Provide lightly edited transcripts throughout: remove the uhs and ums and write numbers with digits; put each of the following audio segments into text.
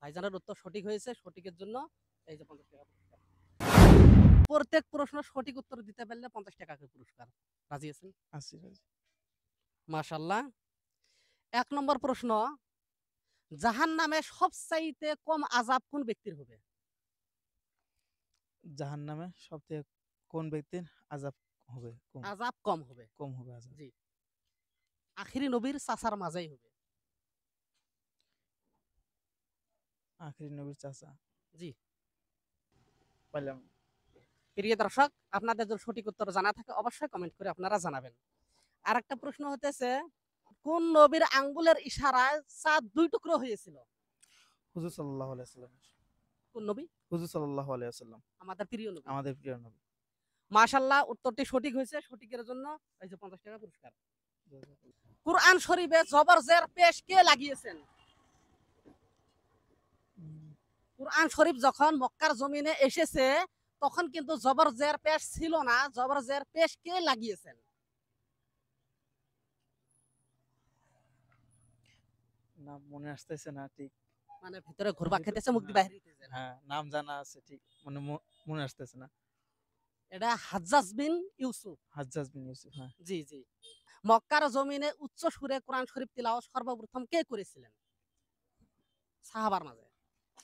ভাইজানের উত্তর সঠিক হয়েছে, সঠিকের জন্য এই যে 50 টাকা পুরস্কার। প্রত্যেক প্রশ্ন সঠিক উত্তর দিতে পারলে 50 টাকা করে পুরস্কার। রাজি আছেন? আছি রাজি। মাশাআল্লাহ। ১ নম্বর প্রশ্ন, জাহান্নামে সবচাইতে কম আযাব কোন ব্যক্তির হবে? জাহান্নামে সবথেকে কোন ব্যক্তির আযাব হবে কম? আযাব কম হবে। কম হবে আযাব। জি। আখিরি নবীর চাচার মাঝেই হবে। আখিরি নবীর চাচা। জি। পাইলাম। প্রিয় দর্শক, আপনাদের যদি সঠিক উত্তর জানা থাকে অবশ্যই কমেন্ট করে আপনারা জানাবেন। আরেকটা প্রশ্ন হতেছে, কোন নবীর আঙ্গুলের ইশারায় চাঁদ ২ টুকরো হয়েছিল? হুজুর সাল্লাল্লাহু আলাইহি ওয়াসাল্লাম। কোন নবী? হুজুর সাল্লাল্লাহু আলাইহি ওয়াসাল্লাম। আমাদের প্রিয় নবী। আমাদের প্রিয় নবী। মাশাআল্লাহ, উত্তরটি সঠিক হয়েছে। সঠিকের জন্য এই যে 50 টাকা পুরস্কার। কুরআন শরীফে জবর জের পেশ কে লাগিয়েছেন? কুরআন শরীফ যখন মক্কার জমিনে এসেছে তখন কিন্তু জবর জের পেশ ছিল না। জবর জের পেশ কে লাগিয়েছেন? নাম মনে আসতেছে না ঠিক। মানে ভিতরে ঘুরপাক খেতেছে, মুখ দিয়ে হ্যাঁ, বাইরে হইতেছে না। হ্যাঁ, নাম জানা আছে ঠিক মানে মনে আসতেছে না। এটা হাজ্জাজ বিন ইউসুফ। হাজ্জাজ বিন ইউসুফ, হ্যাঁ। জি, জি। মক্কার জমিনে উচ্চ সুরে কোরআন শরীফ তিলাওয়াত সর্বপ্রথম কে করেছিলেন? সাহাবার মাঝে।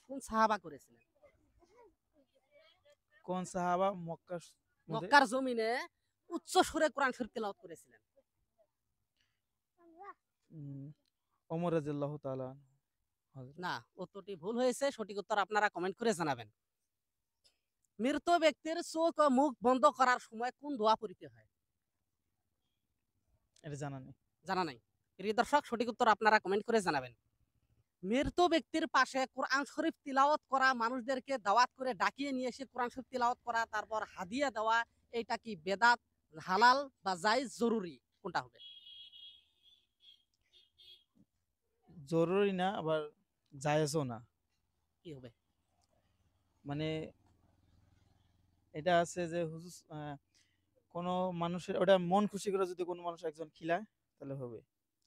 কোন সাহাবা করেছিলেন? কোন সাহাবা মক্কার মধ্যে? মক্কার জমিনে উচ্চ সুরে কোরআন শরীফ তিলাওয়াত করেছিলেন? উম, ওমর রাদিয়াল্লাহু তাআলা হযরত। না, উত্তরটি ভুল হয়েছে। সঠিক উত্তর আপনারা কমেন্ট করে জানাবেন। মৃত ব্যক্তির চোখ ও মুখ বন্ধ করার সময় কোন দোয়া পড়িতে হয়? এটা জানা নেই। জানা নাই। প্রিয় দর্শক, সঠিক উত্তর আপনারা কমেন্ট করে জানাবেন। মৃত ব্যক্তির পাশে কোরআন শরীফ তিলাওয়াত করা মানুষদেরকে দাওয়াত করে ডাকিয়ে নিয়ে এসে কোরআন শরীফ তিলাওয়াত করা, তারপর হাদিয়া দেওয়া, এটা কি বেদাত, হালাল বা জায়েজ, জরুরি? কোনটা হবে? জরুরি না আবার জায়েজও না। কি হবে? মানে এটা আছে যে হুজুর কোনো মানুষের ওটা মন খুশি করে যদি কোনো মানুষ একজন খিলায় তাহলে হবে।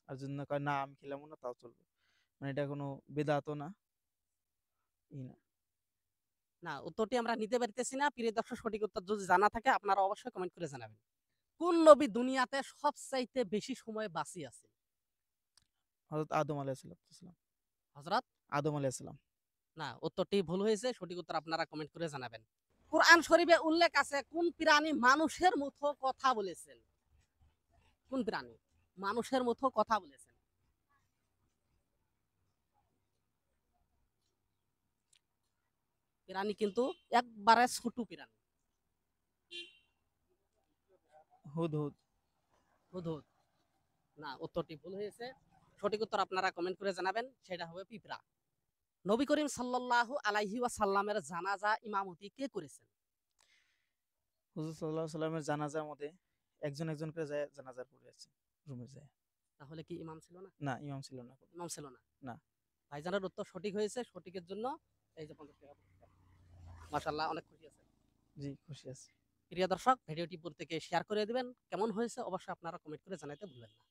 আর যদি না কয় না আমি খিলামো না তাও চলবে। মানে এটা কোনো বেদাতও না, ই না। না, উত্তরটি আমরা নিতে পারতেছি না। প্রিয় দর্শক, সঠিক উত্তর যদি জানা থাকে আপনারা অবশ্যই কমেন্ট করে জানাবেন। কোন নবী দুনিয়াতে সবচাইতে বেশি সময় বাঁচি আছে? হযরত আদম আলাইহিস সালাম। হযরত? আদম আলাইহিস সালাম। না, উত্তরটি ভুল হয়েছে। সঠিক উত্তর আপনারা কমেন্ট করে জানাবেন। কুরআন শরীফে উল্লেখ আছে কোন প্রাণী মানুষের মতো কথা বলেছেন? কোন প্রাণী মানুষের মতো কথা বলেছেন? প্রাণী কিন্তু একবারে ছোট প্রাণী। হুদহুদ। হুদহুদ। না, উত্তরটি ভুল হয়েছে। সঠিক উত্তর আপনারা কমেন্ট করে জানাবেন। সেটা হবে পিঁপড়া। নবী করিম সাল্লাল্লাহু আলাইহি ওয়াসাল্লামের জানাজা ইমামতি কে করেছেন? হুজুর সাল্লাল্লাহু আলাইহি সাল্লামের জানাজার মধ্যে একজন একজন করে যায় জানাজার পড়ে আছে রুমে যায়। তাহলে কি ইমাম ছিল না? না, ইমাম ছিল না কোনো। ইমাম ছিল না। না। ভাইজানের উত্তর সঠিক হয়েছে। সঠিকের জন্য এই যে 50 টাকা পুরস্কার। মাশাআল্লাহ, অনেক খুশি আছেন। জি, খুশি আছি। প্রিয় দর্শক, ভিডিওটি প্রত্যেকে শেয়ার করে দিবেন। কেমন হয়েছে অবশ্যই আপনারা কমেন্ট করে জানাতে ভুলবেন না।